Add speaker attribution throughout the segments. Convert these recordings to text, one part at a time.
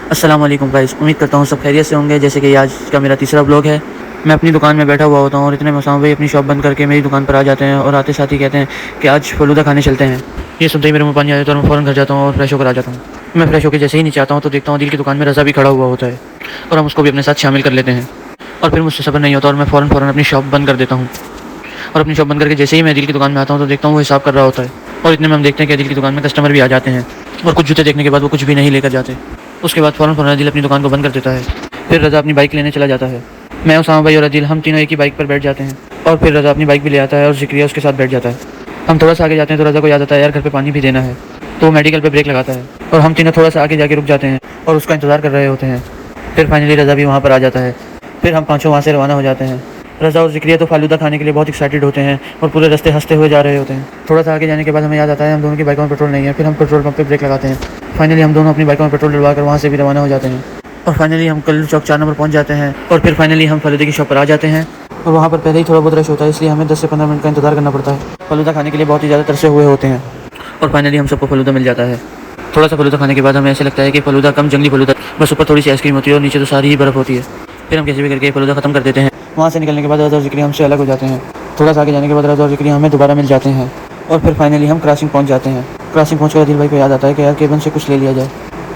Speaker 1: अस्सलाम वालेकुम गाइस, उम्मीद करता हूँ सब खैरियत से होंगे। जैसे कि आज का मेरा तीसरा ब्लॉग है। मैं अपनी दुकान में बैठा हुआ होता हूँ और इतने में उसामा भाई अपनी शॉप बंद करके मेरी दुकान पर आ जाते हैं और आते साथ ही कहते हैं कि आज फ़लूदा खाने चलते हैं। ये सुनते ही मेरे मुँह पानी आ जाता है और मैं फ़ौरन घर जाता हूँ और फ्रेश होकर आ जाता हूँ। मैं फ्रेश होकर जैसे ही नीचे आता हूँ तो देखता हूँ दिल की दुकान में रज़ा भी खड़ा हुआ होता है और हम उसको भी अपने साथ शामिल कर लेते हैं। और फिर मुझसे सब्र नहीं होता और मैं फ़ौरन अपनी शॉप बंद कर देता हूँ। और अपनी शॉप बंद करके जैसे ही मैं दिल की दुकान में आता हूँ तो देखता हूँ वो हिसाब कर रहा होता है। और इतने में हम देखते हैं कि दिल की दुकान में कस्टमर भी आ जाते हैं और कुछ जूते देखने के बाद वो कुछ भी नहीं लेकर जाते। उसके बाद फ़ौरन अदील अपनी दुकान को बंद कर देता है। फिर रज़ा अपनी बाइक लेने चला जाता है। मैं, उसामा भाई और अदील हम तीनों एक ही बाइक पर बैठ जाते हैं और फिर रज़ा अपनी बाइक भी ले आता है और ज़िक्रिया उसके साथ बैठ जाता है। हम थोड़ा सा आगे जाते हैं तो रज़ा को याद आता है यार घर पे पानी भी देना है, तो वो मेडिकल पे ब्रेक लगाता है और हम तीनों थोड़ा सा आगे जाके रुक जाते हैं और उसका इंतज़ार कर रहे होते हैं। फिर फाइनली रज़ा भी वहाँ पर आ जाता है। फिर हम पाँचों वहाँ से रवाना हो जाते हैं। रज़ा और ज़िक्रिया तो फ़ालूदा खाने के लिए बहुत एक्साइटेड होते हैं और पूरे रास्ते हंसते हुए जा रहे होते हैं। थोड़ा सा आगे जाने के बाद हमें याद आता है हम दोनों की बाइकों में पेट्रोल नहीं है। फिर हम पेट्रोल पंप पे ब्रेक लगाते हैं। फाइनली हम दोनों अपनी बाइकों में पेट्रोल डलवा कर वहाँ से भी रवाना हो जाते हैं और फाइनली हम कल्लू चौक 4 नंबर पहुँच जाते हैं। और फिर फाइनली हम फ़लूदे की शॉप पर आ जाते हैं और वहाँ पर पहले ही थोड़ा बहुत रश होता है, इसलिए हमें 10 से 15 मिनट का इंतज़ार करना पड़ता है। फ़लूदा खाने के लिए बहुत ही ज़्यादा तरसे हुए होते हैं और फाइनली हम सबको फ़लूदा मिल जाता है। थोड़ा सा फ़लूदा खाने के बाद हमें ऐसे लगता है कि फ़लूदा कम जंगली फ़लूदा, बस ऊपर थोड़ी सी आइसक्रीम होती है और नीचे तो सारी ही बर्फ़ होती है। फिर हम कैसे भी करके फ़लूदा ख़त्म कर देते हैं। वहाँ से निकलने के बाद रज़ा और ज़िक्रिया हमसे अलग हो जाते हैं। थोड़ा सा आगे जाने के बाद रज़ा और ज़िक्रिया हमें दोबारा मिल जाते हैं और फिर फाइनली हम क्रॉसिंग पहुँच जाते हैं। क्रॉसिंग पहुँच कर अदील भाई को याद आता है कि यार केबिन से कुछ ले लिया जाए,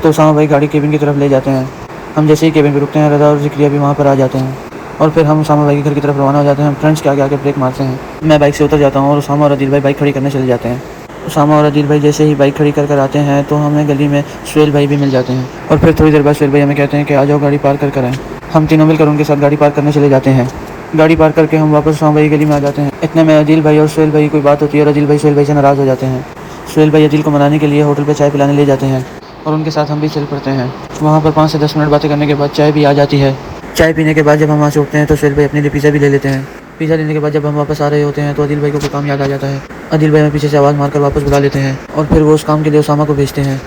Speaker 1: तो उसामा भाई गाड़ी केबिन की तरफ ले जाते हैं। हम जैसे ही केबिन पर रुकते हैं रज़ा और ज़िक्रिया भी वहाँ पर आ जाते हैं और फिर हम उसामा भाई के घर की तरफ रवाना हो जाते हैं। हम फ्रेंड्स के आगे आके ब्रेक मारते हैं। मैं बाइक से उतर जाता हूँ और उसामा और अदील भाई बाइक खड़ी करने चले जाते हैं। उसामा और अदील भाई जैसे ही बाइक खड़ी कर आते हैं तो हमें गली में सुहेल भाई भी मिल जाते हैं और फिर थोड़ी देर बाद सुहेल भाई हमें कहते हैं कि आ जाओ गाड़ी पार्क कर आएँ। हम तीनों मिलकर उनके साथ गाड़ी पार्क करने चले जाते हैं। गाड़ी पार्क करके हम वापस उसामा भाई गली में आ जाते हैं। इतने में अदील भाई और सुहेल भाई कोई बात होती है और अदील भाई सुहेल भाई से नाराज़ हो जाते हैं। सुहेल भाई अदील को मनाने के लिए होटल पर चाय पिलाने ले जाते हैं और उनके साथ हम भी चल पड़ते हैं। वहाँ पर 5 से 10 मिनट बातें करने के बाद चाय भी आ जाती है। चाय पीने के बाद जब हम वहाँ से उठते हैं तो सुहेल भाई अपने लिए पिज़्ज़ा भी ले लेते हैं। पिज़्ज़ा लेने के बाद जब हम वापस आ रहे होते हैं तो अदील भाई को कोई काम याद आ जाता है। अदील भाई हमें पीछे से आवाज़ मारकर वापस बुला लेते हैं और फिर वो उस काम के लिए उसामा को भेजते हैं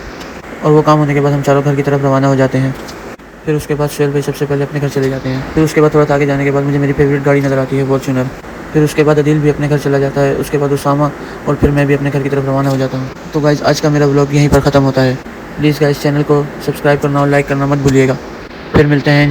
Speaker 1: और वो काम होने के बाद हम चारों घर की तरफ रवाना हो जाते हैं। फिर उसके बाद सुहेल भाई सबसे पहले अपने घर चले जाते हैं। फिर उसके बाद थोड़ा सा आगे जाने के बाद मुझे मेरी फेवरेट गाड़ी नज़र आती है, फॉर्च्यूनर। फिर उसके बाद अदील भी अपने घर चला जाता है। उसके बाद उसामा और फिर मैं भी अपने घर की तरफ रवाना हो जाता हूँ। तो गाइज़ आज का मेरा व्लॉग यहीं पर ख़त्म होता है। प्लीज़ गाइज़ चैनल को सब्सक्राइब करना और लाइक करना मत भूलिएगा। फिर मिलते हैं